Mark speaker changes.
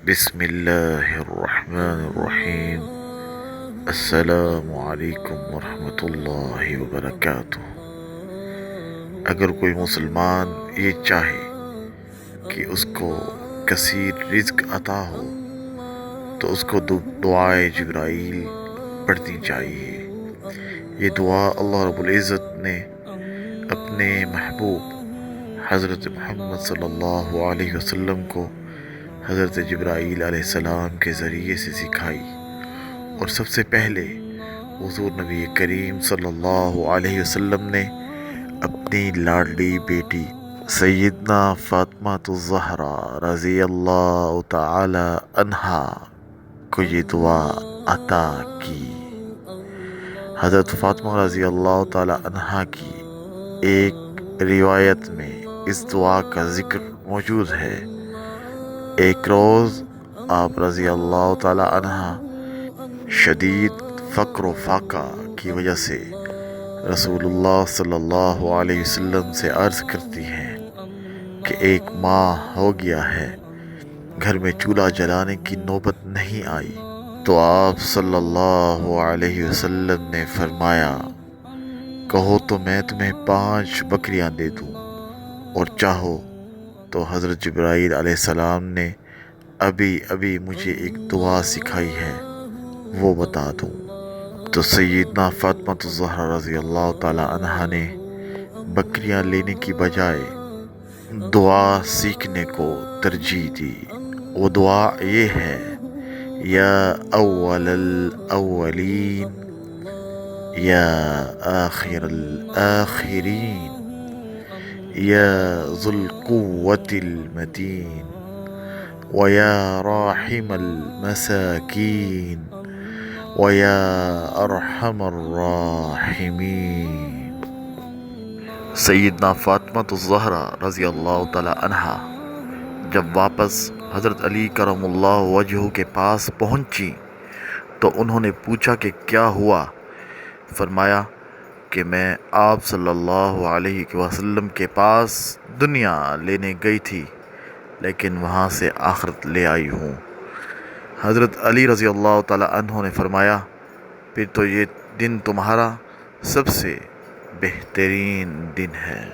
Speaker 1: بسم اللہ الرحمن الرحیم۔ السلام علیکم ورحمۃ اللہ وبرکاتہ۔ اگر کوئی مسلمان یہ چاہے کہ اس کو کثیر رزق عطا ہو تو اس کو دعائے جبرائیل پڑھنی چاہیے۔ یہ دعا اللہ رب العزت نے اپنے محبوب حضرت محمد صلی اللہ علیہ وسلم کو حضرت جبرائیل علیہ السلام کے ذریعے سے سکھائی، اور سب سے پہلے حضور نبی کریم صلی اللہ علیہ وسلم نے اپنی لاڈلی بیٹی سیدنا فاطمہ الزہرا رضی اللہ تعالی عنہا کو یہ دعا عطا کی۔ حضرت فاطمہ رضی اللہ تعالی عنہا کی ایک روایت میں اس دعا کا ذکر موجود ہے۔ ایک روز آپ رضی اللہ تعالی عنہ شدید فقر و فاقہ کی وجہ سے رسول اللہ صلی اللہ علیہ وسلم سے عرض کرتی ہیں کہ ایک ماہ ہو گیا ہے، گھر میں چولہا جلانے کی نوبت نہیں آئی۔ تو آپ صلی اللہ علیہ وسلم نے فرمایا، کہو تو میں تمہیں 5 بکریاں دے دوں، اور چاہو تو حضرت جبرائیل علیہ السلام نے ابھی مجھے ایک دعا سکھائی ہے وہ بتا دوں۔ تو سیدنا فاطمہ الزہرا رضی اللہ تعالی عنہا نے بکریاں لینے کی بجائے دعا سیکھنے کو ترجیح دی۔ وہ دعا یہ ہے، یا اول الاولین یا آخر الآخرین یا ذو القوة المتین وَيَا رَاحِمَ الْمَسَاكِينِ وَيَا أَرْحَمَ الراحمین۔ سیدنا فاطمہ الزہرا رضی اللہ تعالی عنہا جب واپس حضرت علی کرم اللہ وجہہ کے پاس پہنچی تو انہوں نے پوچھا کہ کیا ہوا؟ فرمایا کہ میں آپ صلی اللہ علیہ وسلم کے پاس دنیا لینے گئی تھی، لیکن وہاں سے آخرت لے آئی ہوں۔ حضرت علی رضی اللہ تعالی عنہ نے فرمایا، پھر تو یہ دن تمہارا سب سے بہترین دن ہے۔